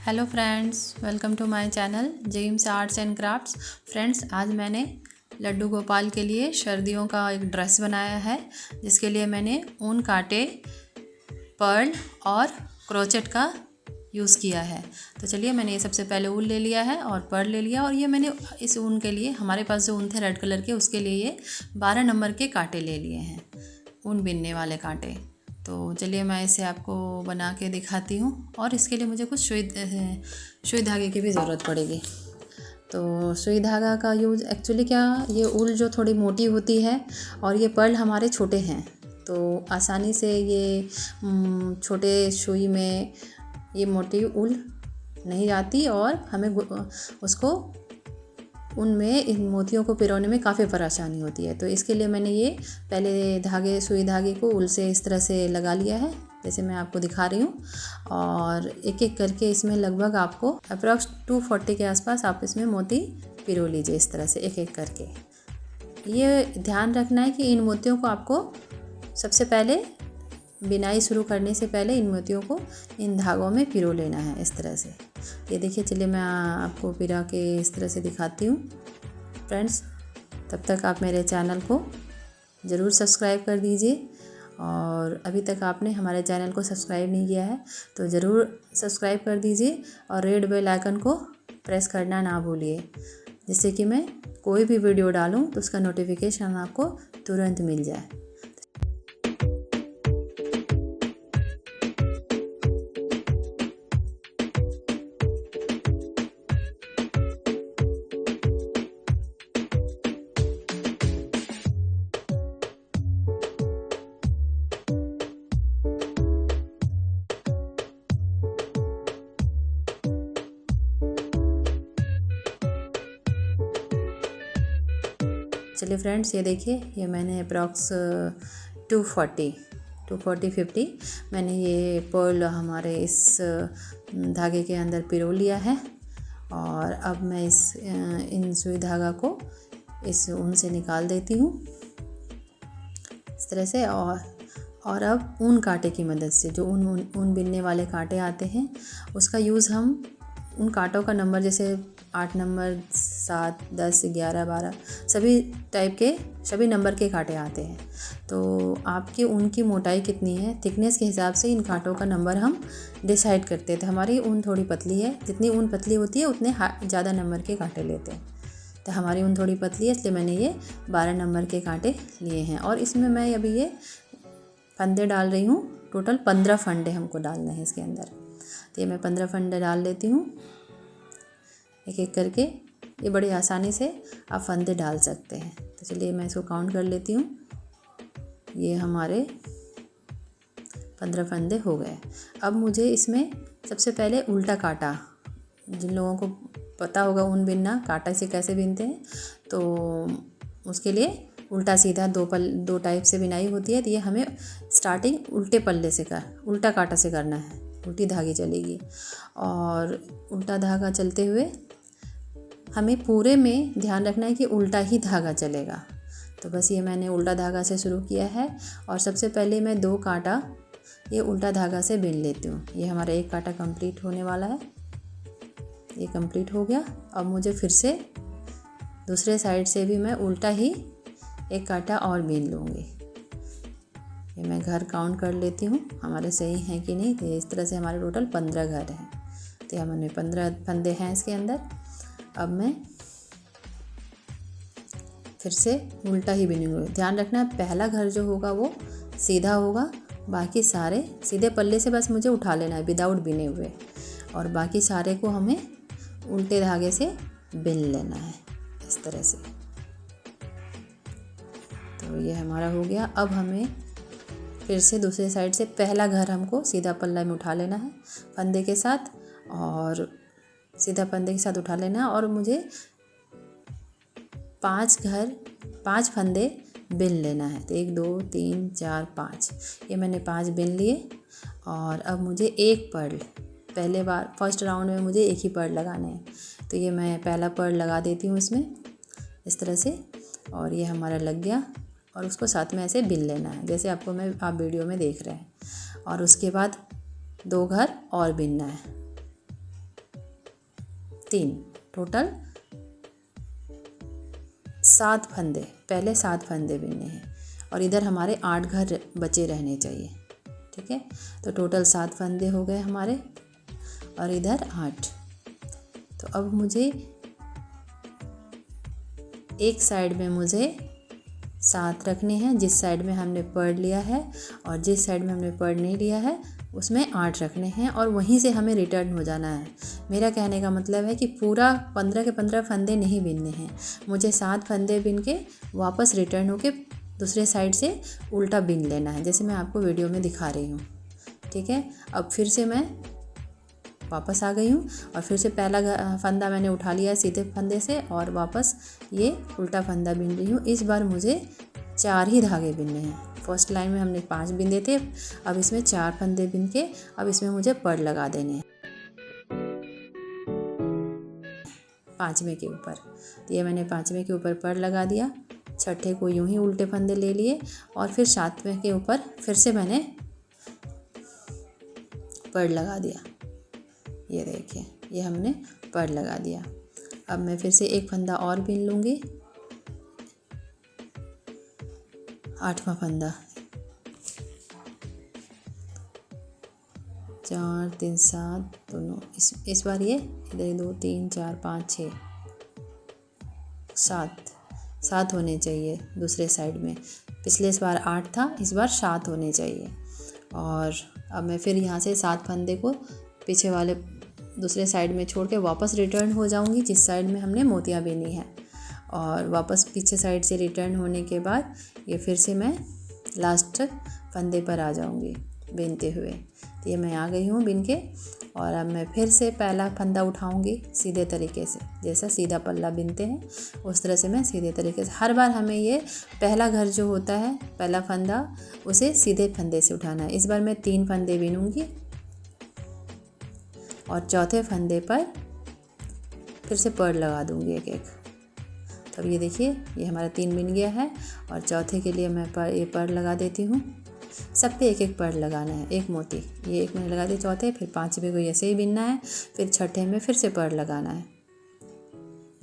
Hello friends, welcome to my channel James arts and crafts. Friends, आज मैंने लड्डू गोपाल के लिए सर्दियों का एक ड्रेस बनाया है, जिसके लिए मैंने ऊन कांटे, पर्ल और क्रोचेट का यूज़ किया है। तो चलिए, मैंने ये सबसे पहले ऊन ले लिया है और पर्ल ले लिया, और ये मैंने इस ऊन के लिए, हमारे पास जो ऊन थे रेड कलर के, उसके लिए ये 12 नंबर के कांटे ले लिए हैं, ऊन बिनने वाले कांटे। तो चलिए, मैं इसे आपको बना के दिखाती हूँ। और इसके लिए मुझे कुछ सुई धागे की भी ज़रूरत पड़ेगी। तो सुई धागा का यूज़ एक्चुअली क्या, ये ऊल जो थोड़ी मोटी होती है और ये पर्ल हमारे छोटे हैं, तो आसानी से ये छोटे सुई में ये मोटी ऊल नहीं जाती और हमें उसको उनमें इन मोतियों को पिरोने में काफ़ी परेशानी होती है। तो इसके लिए मैंने ये पहले सुई धागे को ऊल से इस तरह से लगा लिया है, जैसे मैं आपको दिखा रही हूँ। और एक एक करके इसमें लगभग आपको अप्रॉक्स 240 के आसपास आप इसमें मोती पिरो लीजिए, इस तरह से एक एक करके। ये ध्यान रखना है कि इन मोतियों को आपको सबसे पहले बिनाई शुरू करने से पहले इन मोतियों को इन धागों में पिरो लेना है, इस तरह से। ये देखिए, चलिए मैं आपको पिरा के इस तरह से दिखाती हूँ। फ्रेंड्स, तब तक आप मेरे चैनल को ज़रूर सब्सक्राइब कर दीजिए, और अभी तक आपने हमारे चैनल को सब्सक्राइब नहीं किया है तो ज़रूर सब्सक्राइब कर दीजिए, और रेड बेल आइकन को प्रेस करना ना भूलिए, जिससे कि मैं कोई भी वीडियो डालूँ तो उसका नोटिफिकेशन आपको तुरंत मिल जाए। चलिए फ्रेंड्स, ये देखिए, ये मैंने अप्रॉक्स 240-50 मैंने ये पर्ल हमारे इस धागे के अंदर पिरो लिया है। और अब मैं इन सुई धागा को इस ऊन से निकाल देती हूँ, इस तरह से। और अब ऊन कांटे की मदद से, जो ऊन बिनने वाले कांटे आते हैं, उसका यूज़ हम उन कांटों का नंबर, जैसे 8 नंबर, 7, 10, 11, 12 सभी टाइप के, सभी नंबर के कांटे आते हैं। तो आपकी ऊन की मोटाई कितनी है, थिकनेस के हिसाब से इन कांटों का नंबर हम डिसाइड करते थे। हमारी ऊन थोड़ी पतली है, जितनी ऊन पतली होती है उतने ज़्यादा नंबर के कांटे लेते हैं। तो हमारी ऊन थोड़ी पतली है, इसलिए मैंने ये 12 नंबर के कांटे लिए हैं। और इसमें मैं अभी ये फंदे डाल रही हूँ। टोटल 15 फंदे हमको डालने हैं इसके अंदर। तो ये मैं 15 फंदे डाल लेती हूँ एक एक करके। ये बड़ी आसानी से आप फंदे डाल सकते हैं। तो चलिए, मैं इसको काउंट कर लेती हूँ। ये हमारे 15 फंदे हो गए। अब मुझे इसमें सबसे पहले उल्टा कांटा, जिन लोगों को पता होगा ऊन बिनना कांटा से कैसे बिनते हैं, तो उसके लिए उल्टा सीधा दो टाइप से बिनाई होती है। तो ये हमें स्टार्टिंग उल्टा कांटा से करना है, उल्टी धागे चलेगी। और उल्टा धागा चलते हुए हमें पूरे में ध्यान रखना है कि उल्टा ही धागा चलेगा। तो बस ये मैंने उल्टा धागा से शुरू किया है, और सबसे पहले मैं 2 कांटा ये उल्टा धागा से बिन लेती हूँ। ये हमारा एक कांटा कंप्लीट होने वाला है, ये कंप्लीट हो गया। अब मुझे फिर से दूसरे साइड से भी मैं उल्टा ही एक कांटा और बीन लूँगी। ये मैं घर काउंट कर लेती हूँ हमारे सही हैं कि नहीं। तो इस तरह से हमारे टोटल 15 घर हैं। तो हमारे 15 फंदे हैं इसके अंदर। अब मैं फिर से उल्टा ही बिनूँगी। ध्यान रखना है, पहला घर जो होगा वो सीधा होगा, बाकी सारे सीधे पल्ले से बस मुझे उठा लेना है विदाउट बिने हुए, और बाकी सारे को हमें उल्टे धागे से बिन लेना है, इस तरह से। तो ये हमारा हो गया। अब हमें फिर से दूसरे साइड से पहला घर हमको सीधा पल्ला में उठा लेना है फंदे के साथ, और सीधा फंदे के साथ उठा लेना है। और मुझे 5 फंदे बिन लेना है। तो 1, 2, 3, 4, 5, ये मैंने 5 बिन लिए। और अब मुझे एक पर्ल, पहले बार फर्स्ट राउंड में मुझे एक ही पर्ल लगाने हैं। तो ये मैं पहला पर्ल लगा देती हूँ इसमें, इस तरह से। और ये हमारा लग गया, और उसको साथ में ऐसे बिन लेना है, जैसे आप वीडियो में देख रहे हैं। और उसके बाद 2 घर और बिनना है। 3, टोटल 7 फंदे, पहले 7 फंदे बिनने हैं और इधर हमारे 8 घर बचे रहने चाहिए। ठीक है, तो टोटल 7 फंदे हो गए हमारे और इधर 8। तो अब मुझे एक साइड में मुझे 7 रखने हैं, जिस साइड में हमने पर्ल लिया है, और जिस साइड में हमने पर्ल नहीं लिया है उसमें 8 रखने हैं और वहीं से हमें रिटर्न हो जाना है। मेरा कहने का मतलब है कि पूरा 15 के 15 फंदे नहीं बिनने हैं, मुझे 7 फंदे बिन के वापस रिटर्न होके दूसरे साइड से उल्टा बिन लेना है, जैसे मैं आपको वीडियो में दिखा रही हूँ। ठीक है, अब फिर से मैं वापस आ गई हूँ और फिर से पहला फंदा मैंने उठा लिया है सीधे फंदे से और वापस ये उल्टा फंदा बिन रही हूँ। इस बार मुझे 4 ही धागे बिनने हैं। फर्स्ट लाइन में हमने 5 बिंदे थे, अब इसमें 4 फंदे बिन के अब इसमें मुझे पर्ल लगा देने हैं 5वें के ऊपर। तो ये मैंने 5वें के ऊपर पर्ल लगा दिया, छठे को यूं ही उल्टे फंदे ले लिए और फिर 7वें के ऊपर फिर से मैंने पर्ल लगा दिया। ये देखिए, ये हमने पर्ल लगा दिया। अब मैं फिर से एक फंदा और बिन लूँगी, 8वां फंदा, 4 3 7 दोनों, इस बार ये इधर 2 3 4 5 6 7 होने चाहिए दूसरे साइड में। पिछले इस बार 8 था, इस बार 7 होने चाहिए। और अब मैं फिर यहाँ से 7 फंदे को पीछे वाले दूसरे साइड में छोड़ के वापस रिटर्न हो जाऊंगी जिस साइड में हमने मोतियाँ बीनी है, और वापस पीछे साइड से रिटर्न होने के बाद ये फिर से मैं लास्ट फंदे पर आ जाऊंगी बीनते हुए। तो ये मैं आ गई हूँ बीन के, और अब मैं फिर से पहला फंदा उठाऊंगी सीधे तरीके से, जैसा सीधा पल्ला बीनते हैं उस तरह से मैं सीधे तरीके से। हर बार हमें ये पहला घर जो होता है, पहला फंदा, उसे सीधे फंदे से उठाना है। इस बार मैं 3 फंदे बीनूंगी और चौथे फंदे पर फिर से पर्ल लगा दूंगी एक एक। तो अब ये देखिए, ये हमारा 3 बिन गया है और चौथे के लिए मैं ये पर्ल लगा देती हूँ। सब पे एक एक पर्ल लगाना है, एक मोती। ये एक मैंने लगा दी चौथे, फिर 5वें को ऐसे ही बिनना है, फिर छठे में फिर से पर्ल लगाना है,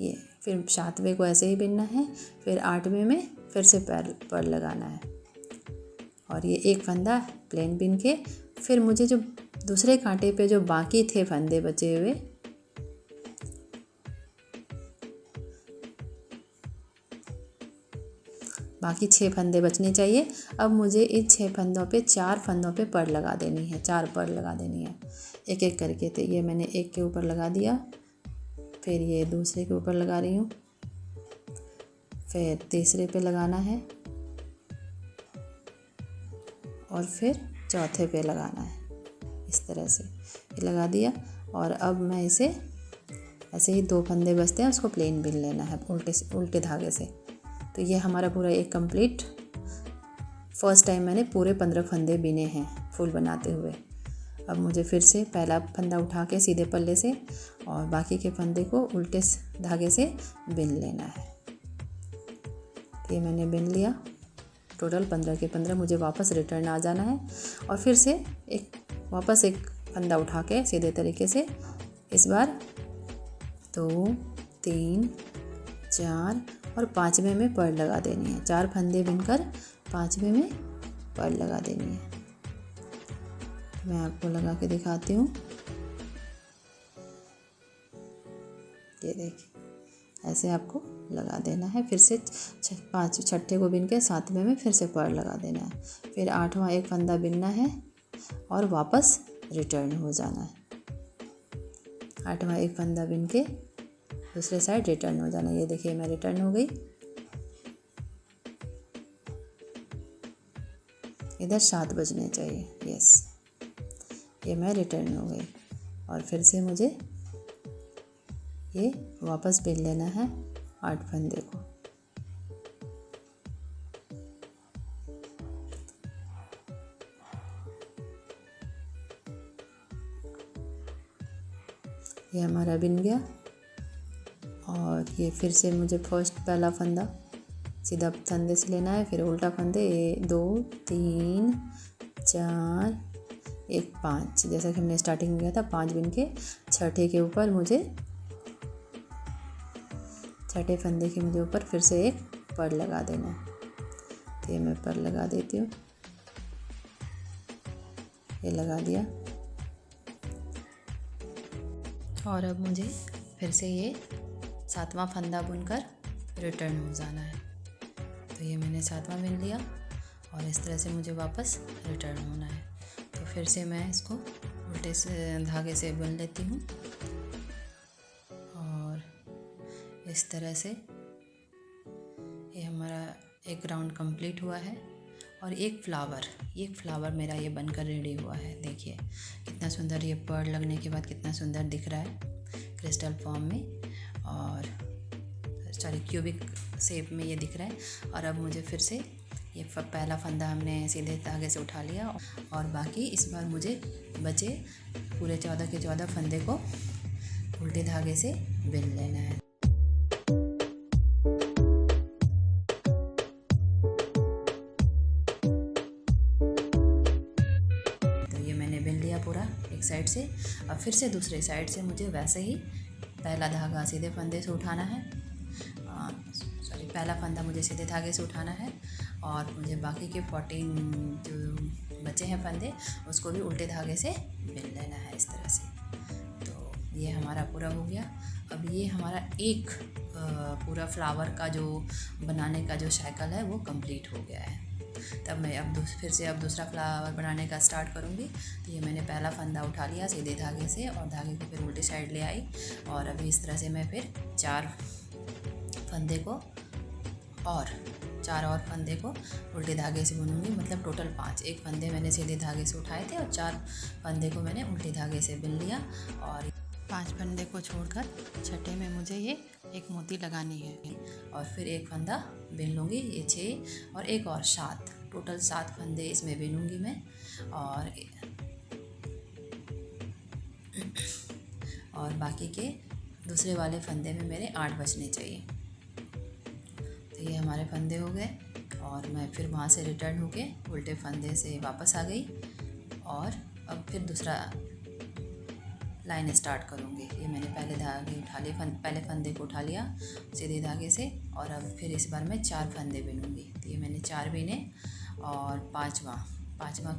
ये फिर 7वें को ऐसे ही बिनना है, फिर 8वें में फिर से पर्ल लगाना है। और ये एक फंदा प्लेन बिन के फिर मुझे जो दूसरे कांटे पे जो बाकी थे फंदे बचे हुए, बाकी 6 फंदे बचने चाहिए। अब मुझे इन 6 फंदों पे 4 फंदों पे पर्ल लगा देनी है, 4 पर्ल लगा देनी है एक एक करके। तो ये मैंने एक के ऊपर लगा दिया, फिर ये दूसरे के ऊपर लगा रही हूँ, फिर तीसरे पे लगाना है और फिर चौथे पे लगाना है। इस तरह से ये लगा दिया और अब मैं इसे ऐसे ही 2 फंदे बचते हैं, उसको प्लेन बिन लेना है उल्टे धागे से। तो ये हमारा पूरा एक कंप्लीट फर्स्ट टाइम मैंने पूरे 15 फंदे बिने हैं फूल बनाते हुए। अब मुझे फिर से पहला फंदा उठा के सीधे पल्ले से और बाकी के फंदे को उल्टे धागे से बिन लेना है। ये मैंने बिन लिया, टोटल 15 के 15 मुझे वापस रिटर्न आ जाना है और फिर से वापस एक फंदा उठा के सीधे तरीके से इस बार 2 3 4 और 5वें में पर्ल लगा देनी है। 4 फंदे बिनकर 5वें में पर्ल लगा देनी है। मैं आपको लगा के दिखाती हूँ, ये देखिए ऐसे आपको लगा देना है। फिर से 5 छठे को बिन के 7वें में फिर से पर्ल लगा देना है, फिर 8वां एक फंदा बिनना है और वापस रिटर्न हो जाना है। 8वां एक फंदा बिन के दूसरे साइड रिटर्न हो जाना है। ये देखिए मैं रिटर्न हो गई, इधर 7 बजने चाहिए, यस, ये मैं रिटर्न हो गई। और फिर से मुझे ये वापस बिन लेना है 8 फंदे को। ये हमारा बिन गया और ये फिर से मुझे फर्स्ट पहला फंदा सीधा फंदे से लेना है, फिर उल्टा फंदे 2 3 4 1 5, जैसा कि हमने स्टार्टिंग में किया था 5 बिन के छठे के ऊपर मुझे छठे फंदे के मुझे ऊपर फिर से एक पर्ल लगा देना है। तो ये मैं पर्ल लगा देती हूँ, ये लगा दिया। और अब मुझे फिर से ये 7वां फंदा बुनकर रिटर्न हो जाना है। तो ये मैंने 7वां बुन लिया और इस तरह से मुझे वापस रिटर्न होना है। तो फिर से मैं इसको उल्टे से धागे से बुन लेती हूँ और इस तरह से ये हमारा एक राउंड कंप्लीट हुआ है। और एक फ्लावर मेरा ये बनकर रेडी हुआ है। देखिए कितना सुंदर, ये पर्ल लगने के बाद कितना सुंदर दिख रहा है क्रिस्टल फॉर्म में, और सॉरी क्यूबिक शेप में ये दिख रहा है। और अब मुझे फिर से ये पहला फंदा हमने सीधे धागे से उठा लिया और बाकी इस बार मुझे बचे पूरे 14 के 14 फंदे को उल्टे धागे से बिन लेना है। तो ये मैंने बिन लिया पूरा एक साइड से। अब फिर से दूसरे साइड से मुझे वैसे ही पहला धागा सीधे फंदे से उठाना है, पहला फंदा मुझे सीधे धागे से उठाना है और मुझे बाकी के 14 जो बचे हैं फंदे उसको भी उल्टे धागे से बिन लेना है इस तरह से। तो ये हमारा पूरा हो गया। अब ये हमारा एक पूरा फ्लावर का जो बनाने का जो साइकिल है वो कंप्लीट हो गया है। तब मैं फिर से दूसरा फ्लावर बनाने का स्टार्ट करूँगी। तो ये मैंने पहला फंदा उठा लिया सीधे धागे से और धागे को फिर उल्टी साइड ले आई और अभी इस तरह से मैं फिर 4 फंदे को और 4 और फंदे को उल्टे धागे से बुनूंगी, मतलब टोटल 5। एक फंदे मैंने सीधे धागे से उठाए थे और 4 फंदे को मैंने उल्टे धागे से बुन लिया। और 5 फंदे को छोड़कर छठे में मुझे ये एक मोती लगानी है और फिर एक फंदा बिन लूँगी। ये 6 और एक और 7, टोटल 7 फंदे इसमें बिनूँगी मैं। और बाकी के दूसरे वाले फंदे में मेरे 8 बचने चाहिए। तो ये हमारे फंदे हो गए और मैं फिर वहाँ से रिटर्न होके उल्टे फंदे से वापस आ गई और अब फिर दूसरा लाइन स्टार्ट करूँगी। ये मैंने पहले धागे उठा लिए, पहले फंदे को उठा लिया सीधे धागे से और अब फिर इस बार मैं 4 फंदे बिनूँगी। तो ये मैंने 4 बिने और पाँचवा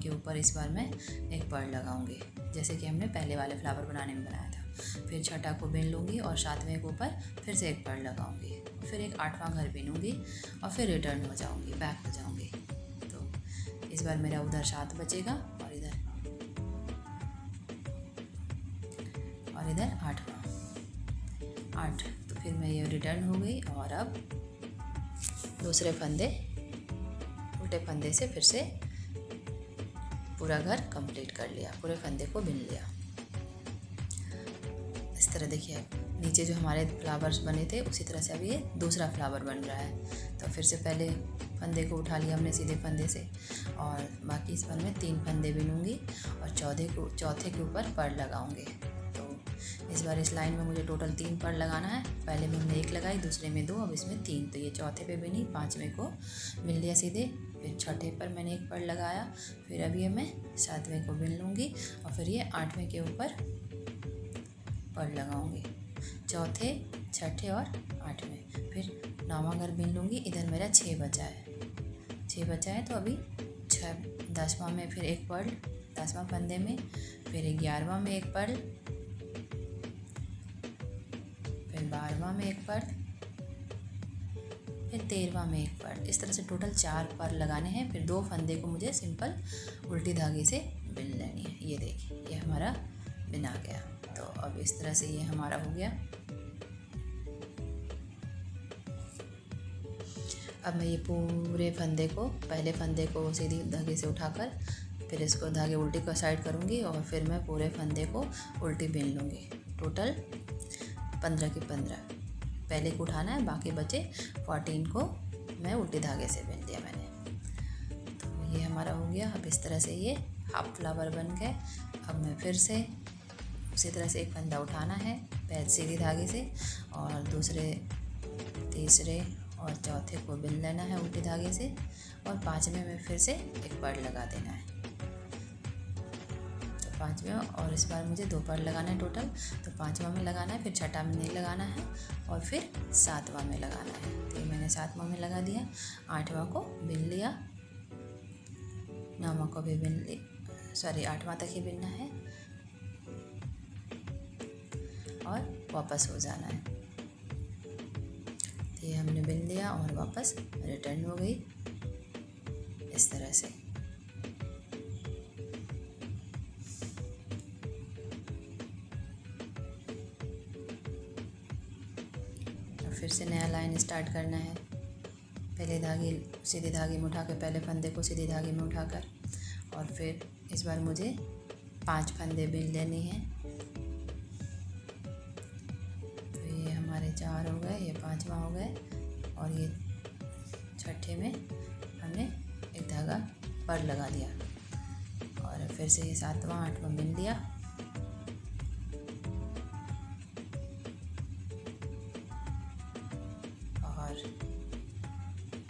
के ऊपर इस बार मैं एक पर्ल लगाऊंगी, जैसे कि हमने पहले वाले फ्लावर बनाने में बनाया था। फिर छठा को बिन लूँगी और 7वें के ऊपर फिर से एक पर्ल लगाऊंगी, फिर एक 8वां घर बिनूँगी और फिर रिटर्न हो जाऊँगी, बैक हो जाऊँगी। तो इस बार मेरा उधर 7 बचेगा और इधर 8 तो फिर मैं ये रिटर्न हो गई और अब दूसरे फंदे उल्टे फंदे से फिर से पूरा घर कंप्लीट कर लिया, पूरे फंदे को बिन लिया। इस तरह देखिए नीचे जो हमारे फ्लावर्स बने थे उसी तरह से अब ये दूसरा फ्लावर बन रहा है। तो फिर से पहले फंदे को उठा लिया हमने सीधे फंदे से और बाकी इस बार मैं 3 फंदे बिनूँगी और चौथे के ऊपर पर्ल लगाऊंगी। तो इस बार इस लाइन में मुझे टोटल 3 पर्ल लगाना है। पहले में हमने 1 लगाई, दूसरे में 2, अब इसमें 3। तो ये चौथे पे बिनी, 5वें को बिन लिया सीधे, फिर छठे पर मैंने 1 पर्ल लगाया, फिर अब ये मैं 7वें को बिन लूँगी और फिर ये 8वें के ऊपर पर्ल लगाऊंगी, चौथे, छठे और 8वें, फिर 9वां घर बिन लूँगी। इधर मेरा 6 बचा है तो अभी 10वां में फिर 1 पर्ल, 10वां फंदे में, फिर 11वां में 1 पर्ल, फिर 12वां में 1 पर्ल, फिर 13वां में 1 पर्ल। इस तरह से टोटल 4 पर्ल लगाने हैं। फिर 2 फंदे को मुझे सिंपल उल्टी धागे से बिन लेनी है। ये देखिए ये हमारा बिन आ गया। तो अब इस तरह से ये हमारा हो गया। अब मैं ये पूरे फंदे को, पहले फंदे को सीधी धागे से उठाकर फिर इसको धागे उल्टी का साइड करूँगी और फिर मैं पूरे फंदे को उल्टी बिन लूँगी। टोटल 15 के 15 पहले को उठाना है, बाकी बचे 14 को मैं उल्टी धागे से बिन लिया मैंने। तो ये हमारा हो गया। अब इस तरह से ये हाफ फ्लावर बन गए। अब मैं फिर से उसी तरह से 1 फंदा उठाना है पहले सीधी धागे से और दूसरे, तीसरे और चौथे को बिन लेना है उल्टी धागे से और 5वें में फिर से 1 पर्ल लगा देना है। तो 5वें, और इस बार मुझे 2 पर लगाना है टोटल, तो 5वां में लगाना है, फिर छठा में नहीं लगाना है, और फिर 7वां में लगाना है। तो ये मैंने 7वां में लगा दिया, 8वां को बिन लिया, 9वां को भी बिन लिया, सॉरी 8वां तक ही बिनना है और वापस हो जाना है। तो ये हमने बिन लिया और वापस रिटर्न हो गई इस तरह से। फिर से नया लाइन स्टार्ट करना है। पहले धागे सीधे धागे में उठाकर, पहले फंदे को सीधे धागे में उठाकर, और फिर इस बार मुझे 5 फंदे बिन लेने हैं। तो ये हमारे 4 हो गए, ये 5वां हो गए, और ये छठे में हमने एक धागा पर लगा दिया, और फिर से ये 7वां 8वां बिन लिया,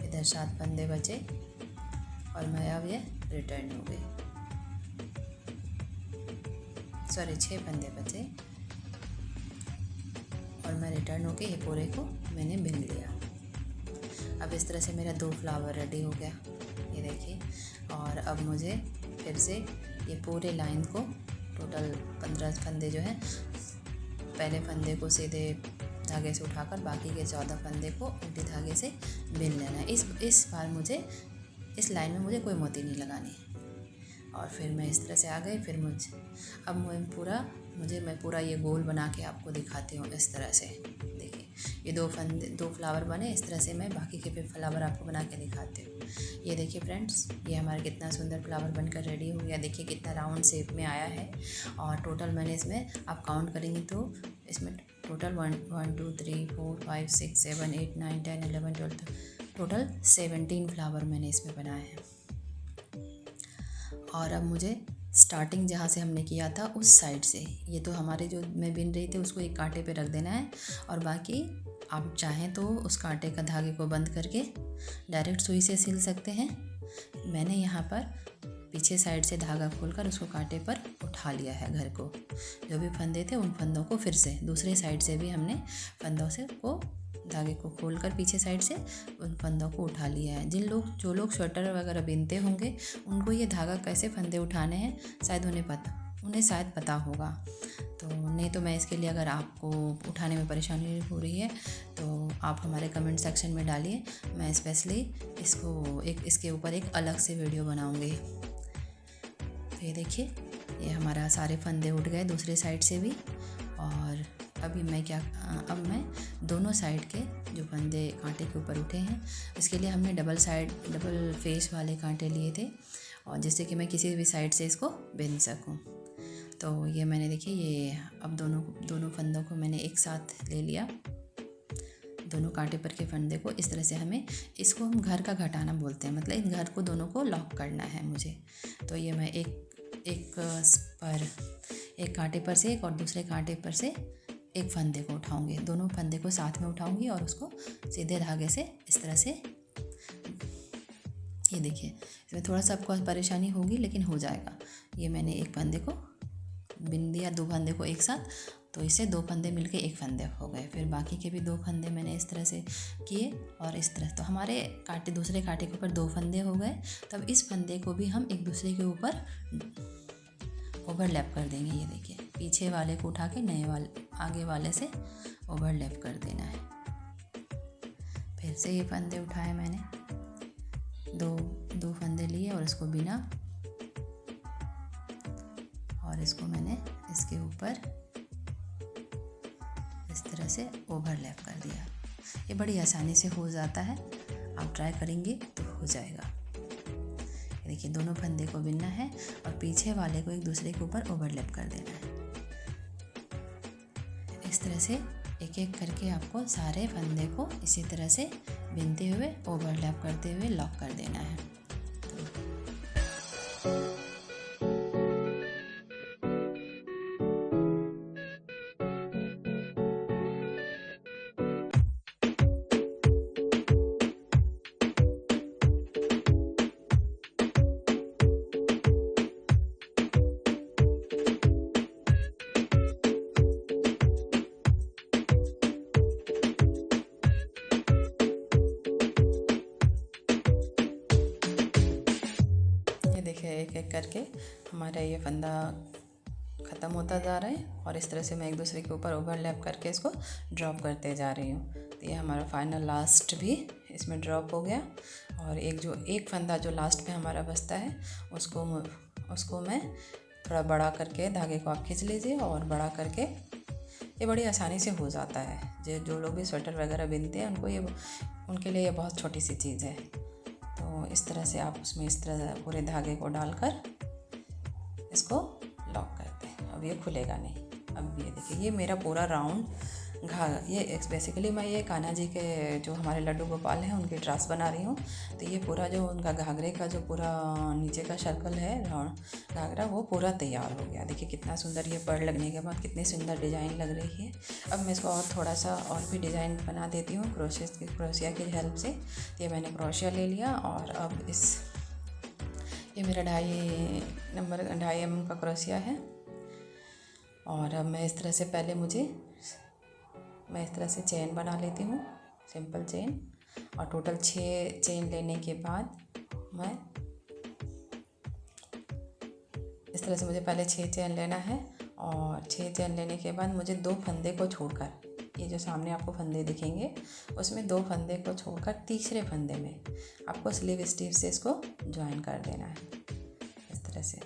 इधर 7 फंदे बचे, और मैं अब ये रिटर्न हो गई, सॉरी 6 फंदे बचे, और मैं रिटर्न होके ये पूरे को मैंने बिन लिया। अब इस तरह से मेरा 2 फ्लावर रेडी हो गया, ये देखिए। और अब मुझे फिर से ये पूरे लाइन को टोटल 15 फंदे जो है, पहले फंदे को सीधे धागे से उठाकर बाकी के 14 फंदे को उल्टे धागे से बिन लेना है। इस बार मुझे इस लाइन में मुझे कोई मोती नहीं लगानी है। और फिर मैं इस तरह से आ गई। फिर अब मैं पूरा ये गोल बना के आपको दिखाती हूँ इस तरह से। देखिए ये 2 फ्लावर बने, इस तरह से मैं बाकी के भी फ्लावर आपको बना के दिखाती हूँ। ये देखिए फ्रेंड्स, ये हमारा कितना सुंदर फ्लावर बनकर रेडी हो गया। देखिए कितना राउंड शेप में आया है। और टोटल मैंने इसमें आप काउंट करेंगे तो इसमें टोटल 1 2 3 4 5 6 7 8 9 10 11 12 टोटल 17 फ्लावर मैंने इसमें बनाए हैं। और अब मुझे स्टार्टिंग जहाँ से हमने किया था उस साइड से, ये तो हमारे जो मैं बिन रही थी उसको एक कांटे पे रख देना है, और बाकी आप चाहें तो उस कांटे का धागे को बंद करके डायरेक्ट सुई से सिल सकते हैं। मैंने यहाँ पर पीछे साइड से धागा खोलकर उसको कांटे पर उठा लिया है। घर को जो भी फंदे थे उन फंदों को फिर से दूसरे साइड से भी हमने फंदों से को धागे को खोलकर पीछे साइड से उन फंदों को उठा लिया है। जो लोग स्वेटर वगैरह बिनते होंगे उनको ये धागा कैसे फंदे उठाने हैं शायद उन्हें शायद पता होगा। तो नहीं तो मैं इसके लिए, अगर आपको उठाने में परेशानी हो रही है तो आप हमारे कमेंट सेक्शन में डालिए, मैं स्पेशली इसके ऊपर एक अलग से वीडियो बनाऊंगी। तो ये देखिए ये हमारा सारे फंदे उठ गए दूसरे साइड से भी। और अब मैं दोनों साइड के जो फंदे कांटे के ऊपर उठे हैं इसके लिए हमने डबल फेस वाले कांटे लिए थे, और जिससे कि मैं किसी भी साइड से इसको बिन सकूं। तो ये मैंने देखिए ये अब दोनों फंदों को मैंने एक साथ ले लिया, दोनों कांटे पर के फंदे को। इस तरह से इसको हम घर का घटाना बोलते हैं, मतलब इन घर को दोनों को लॉक करना है मुझे। तो ये मैं एक कांटे पर से एक और दूसरे कांटे पर से एक फंदे को उठाऊंगी, दोनों फंदे को साथ में उठाऊंगी और उसको सीधे धागे से इस तरह से, ये देखिए इसमें थोड़ा सा आपको परेशानी होगी लेकिन हो जाएगा। ये मैंने एक फंदे को बिन दिया, 2 फंदे को एक साथ, तो इससे 2 फंदे मिलके एक फंदे हो गए। फिर बाकी के भी 2 फंदे मैंने इस तरह से किए और इस तरह, तो हमारे दूसरे कांटे के ऊपर 2 फंदे हो गए। तब इस फंदे को भी हम एक दूसरे के ऊपर ओवरलैप कर देंगे। ये देखिए पीछे वाले को उठा के आगे वाले से ओवरलैप कर देना है। फिर से ये फंदे उठाए मैंने, दो फंदे लिए और इसको बिना, और इसको मैंने इसके ऊपर इस तरह से ओवरलैप कर दिया। ये बड़ी आसानी से हो जाता है, आप ट्राई करेंगे तो हो जाएगा। देखिए दोनों फंदे को बिनना है और पीछे वाले को एक दूसरे के ऊपर ओवरलैप कर देना है। इस तरह से एक एक करके आपको सारे फंदे को इसी तरह से बिनते हुए ओवरलैप करते हुए लॉक कर देना है। एक एक करके हमारा ये फंदा ख़त्म होता जा रहा है और इस तरह से मैं एक दूसरे के ऊपर ओवरलैप करके इसको ड्रॉप करते जा रही हूँ। तो ये हमारा फाइनल लास्ट भी इसमें ड्रॉप हो गया। और एक फंदा जो लास्ट में हमारा बचता है उसको मैं थोड़ा बड़ा करके धागे को आप खींच लीजिए और बड़ा करके, ये बड़ी आसानी से हो जाता है। जो लोग भी स्वेटर वगैरह बुनते हैं उनके लिए ये बहुत छोटी सी चीज़ है। तो इस तरह से आप उसमें इस तरह पूरे धागे को डालकर इसको लॉक करते हैं। अब ये खुलेगा नहीं। अब ये देखिए, ये मेरा पूरा राउंड ये बेसिकली मैं ये कान्हा जी के जो हमारे लड्डू गोपाल हैं उनकी ड्रेस बना रही हूँ। तो ये पूरा जो उनका घाघरे का जो पूरा नीचे का सर्कल है राउंड घाघरा, वो पूरा तैयार हो गया। देखिए कितना सुंदर, ये पर्ल लगने के बाद कितनी सुंदर डिज़ाइन लग रही है। अब मैं इसको और थोड़ा सा और भी डिज़ाइन बना देती हूँ क्रोशिया की हेल्प से। ये मैंने क्रोशिया ले लिया और अब ये मेरा 2.5 mm का क्रोशिया है। और अब मैं इस तरह से मैं इस तरह से चेन बना लेती हूँ, सिंपल चेन। और टोटल 6 चेन लेने के बाद मैं इस तरह से मुझे पहले 6 चेन लेना है। और 6 चेन लेने के बाद मुझे 2 फंदे को छोड़कर, ये जो सामने आपको फंदे दिखेंगे उसमें 2 फंदे को छोड़कर तीसरे फंदे में आपको स्लीव स्टिच से इसको ज्वाइन कर देना है इस तरह से।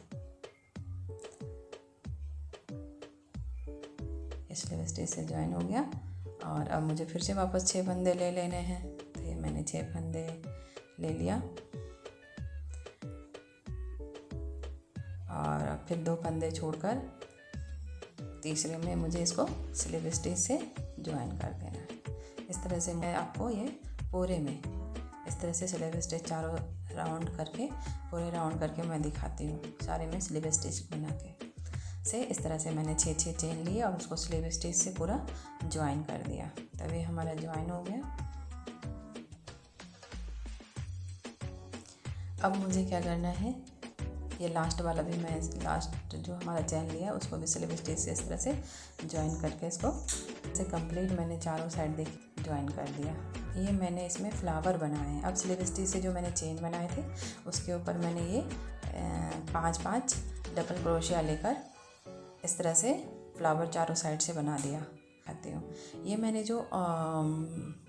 स्लीव स्टिच से ज्वाइन हो गया। और अब मुझे फिर से वापस 6 फंदे ले लेने हैं। तो ये मैंने 6 फंदे ले लिया और अब फिर 2 फंदे छोड़कर तीसरे में मुझे इसको स्लीव स्टिच से ज्वाइन कर देना है। इस तरह से मैं आपको ये पूरे में इस तरह से स्लीव स्टिच चारों पूरे राउंड करके मैं दिखाती हूँ। सारे में स्लीव स्टिच बना के से इस तरह से मैंने 6 चेन लिए और उसको स्लीव स्टिच से पूरा ज्वाइन कर दिया। तभी हमारा ज्वाइन हो गया। अब मुझे क्या करना है, ये लास्ट वाला भी मैं लास्ट जो हमारा चेन लिया उसको भी स्लीव स्टिच से इस तरह से ज्वाइन करके इसको कंप्लीट मैंने चारों साइड देखिए ज्वाइन कर दिया। ये मैंने इसमें फ्लावर बनाए हैं। अब स्लीव स्टिच से जो मैंने चेन बनाए थे उसके ऊपर मैंने ये 5 डबल क्रोशिया लेकर इस तरह से फ्लावर चारों साइड से बना दिया खाती हूँ। ये मैंने जो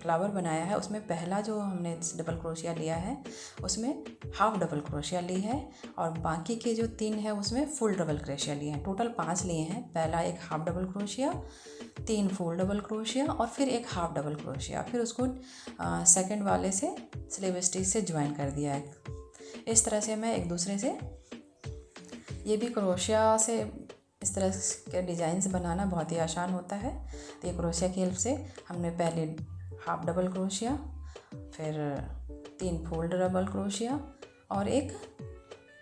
फ्लावर बनाया है उसमें पहला जो हमने डबल क्रोशिया लिया है उसमें हाफ डबल क्रोशिया ली है और बाकी के जो 3 है उसमें फुल डबल क्रोशिया लिए हैं। टोटल 5 लिए हैं। पहला एक half double crochet, 3 full double crochet और फिर एक हाफ डबल क्रोशिया। फिर उसको सेकंड वाले से स्लीव स्टिच से ज्वाइन कर दिया है। इस तरह से मैं एक दूसरे से, ये भी क्रोशिया से इस तरह के डिज़ाइंस बनाना बहुत ही आसान होता है। तो ये क्रोशिया की हेल्प से हमने पहले हाफ डबल क्रोशिया, फिर 3 फुल डबल क्रोशिया और एक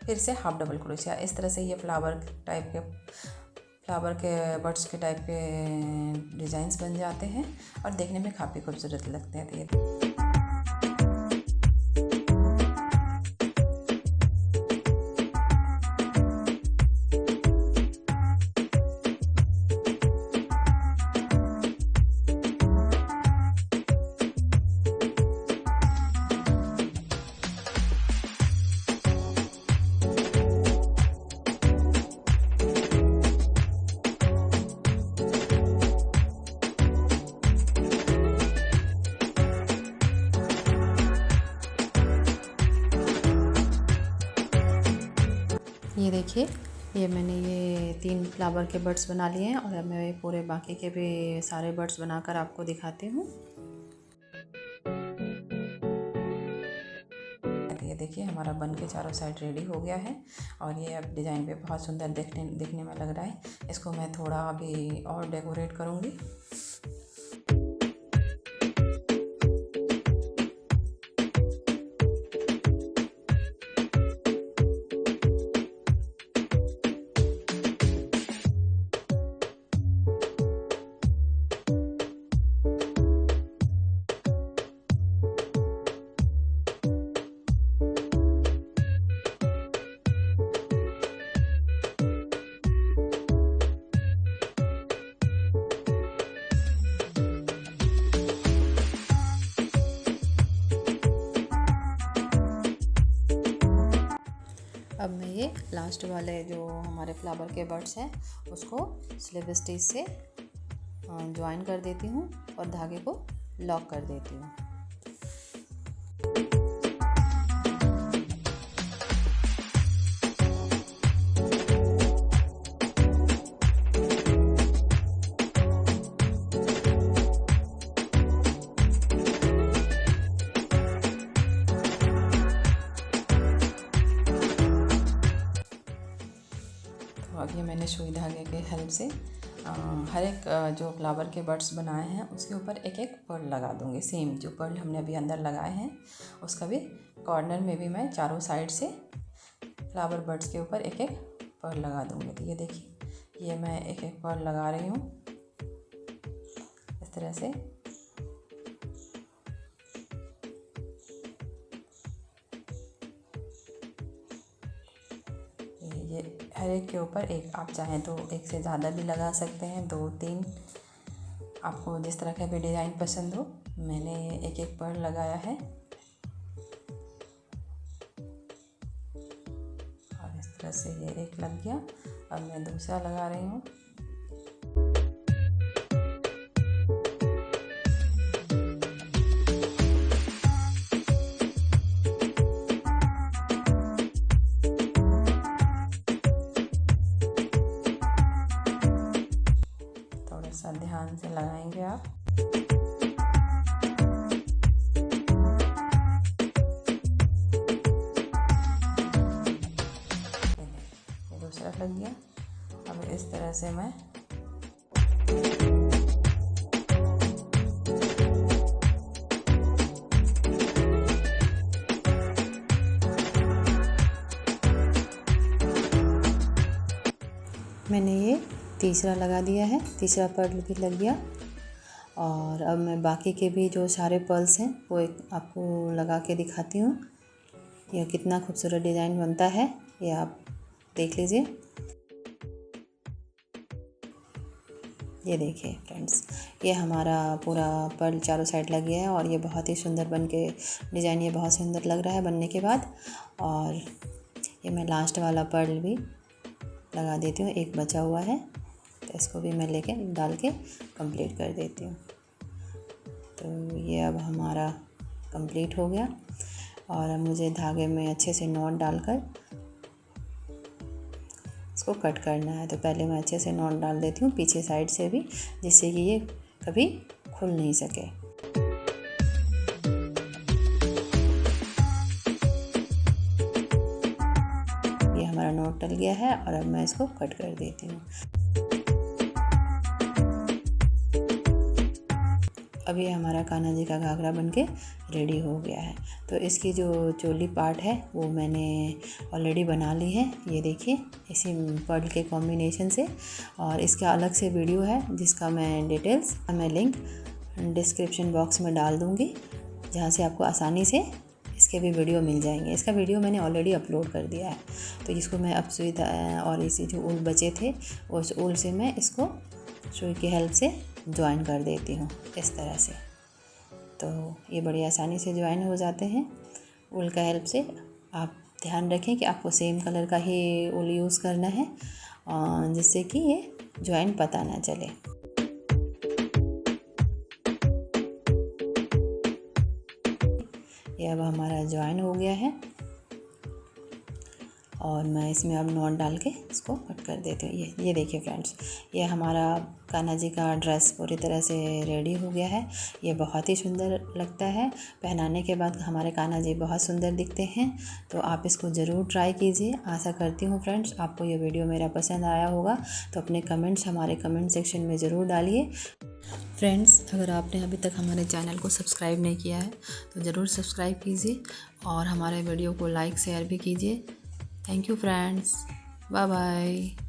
फिर से हाफ डबल क्रोशिया, इस तरह से ये फ्लावर के बर्ड्स के टाइप के डिज़ाइंस बन जाते हैं और देखने में काफ़ी खूबसूरत लगते हैं। तो ये देखिए, ये मैंने ये 3 फ्लावर के बर्ड्स बना लिए हैं और अब मैं पूरे बाकी के भी सारे बर्ड्स बनाकर आपको दिखाती हूँ। ये देखिए हमारा बन के चारों साइड रेडी हो गया है और ये अब डिज़ाइन पे बहुत सुंदर दिखने में लग रहा है। इसको मैं थोड़ा अभी और डेकोरेट करूँगी। ये लास्ट वाले जो हमारे फ्लावर के बर्ड्स हैं उसको स्लिप स्टिच से ज्वाइन कर देती हूँ और धागे को लॉक कर देती हूँ। अब ये मैंने सुई धागे के हेल्प से हर एक जो फ्लावर के बर्ड्स बनाए हैं उसके ऊपर एक एक पर्ल लगा दूँगी। सेम जो पर्ल हमने अभी अंदर लगाए हैं उसका भी कॉर्नर में भी मैं चारों साइड से फ्लावर बर्ड्स के ऊपर एक एक पर्ल लगा दूँगी। तो ये देखिए, ये मैं एक एक पर्ल लगा रही हूँ इस तरह से। ये हर एक के ऊपर एक, आप चाहें तो एक से ज़्यादा भी लगा सकते हैं, 2-3, आपको जिस तरह का भी डिज़ाइन पसंद हो। मैंने एक एक पर्ल लगाया है और इस तरह से ये एक लग गया। अब मैं दूसरा लगा रही हूँ। थोड़ा सा ध्यान से लगाएंगे आप। ये दूसरा लग गया। अब इस तरह से मैं मैंने ये तीसरा लगा दिया है, तीसरा पर्ल भी लग गया। और अब मैं बाकी के भी जो सारे पर्ल्स हैं वो एक आपको लगा के दिखाती हूँ। यह कितना खूबसूरत डिज़ाइन बनता है, ये आप देख लीजिए। ये देखिए फ्रेंड्स, ये हमारा पूरा पर्ल चारों साइड लग गया है और ये बहुत ही सुंदर बन के डिज़ाइन ये बहुत सुंदर लग रहा है बनने के बाद। और ये मैं लास्ट वाला पर्ल भी लगा देती हूँ, एक बचा हुआ है तो इसको भी मैं लेके डाल के कंप्लीट कर देती हूँ। तो ये अब हमारा कंप्लीट हो गया और अब मुझे धागे में अच्छे से नॉट डालकर इसको कट करना है। तो पहले मैं अच्छे से नॉट डाल देती हूँ पीछे साइड से भी, जिससे कि ये कभी खुल नहीं सके। ये हमारा नॉट डल गया है और अब मैं इसको कट कर देती हूँ। अब ये हमारा कान्हा जी का घाघरा बनके रेडी हो गया है। तो इसकी जो चोली पार्ट है वो मैंने ऑलरेडी बना ली है, ये देखिए इसी पर्ल के कॉम्बिनेशन से। और इसका अलग से वीडियो है जिसका मैं डिटेल्स, मैं लिंक डिस्क्रिप्शन बॉक्स में डाल दूँगी, जहाँ से आपको आसानी से इसके भी वीडियो मिल जाएंगे। इसका वीडियो मैंने ऑलरेडी अपलोड कर दिया है। तो इसको मैं अब सुई और इसी जो ऊल बचे थे उस ऊल से मैं इसको सुई की हेल्प से ज्वाइन कर देती हूँ इस तरह से। तो ये बड़ी आसानी से ज्वाइन हो जाते हैं ऊल का हेल्प से। आप ध्यान रखें कि आपको सेम कलर का ही ऊल यूज़ करना है जिससे कि ये ज्वाइन पता ना चले। ये अब हमारा ज्वाइन हो गया है और मैं इसमें अब नॉट डाल के इसको कट कर देती हूँ। ये देखिए फ्रेंड्स, ये हमारा कान्हा जी का ड्रेस पूरी तरह से रेडी हो गया है। ये बहुत ही सुंदर लगता है, पहनाने के बाद हमारे कान्हा जी बहुत सुंदर दिखते हैं। तो आप इसको ज़रूर ट्राई कीजिए। आशा करती हूँ फ्रेंड्स आपको ये वीडियो मेरा पसंद आया होगा। तो अपने कमेंट्स हमारे कमेंट सेक्शन में ज़रूर डालिए। फ्रेंड्स, अगर आपने अभी तक हमारे चैनल को सब्सक्राइब नहीं किया है तो ज़रूर सब्सक्राइब कीजिए और हमारे वीडियो को लाइक शेयर भी कीजिए। Thank you friends, bye bye.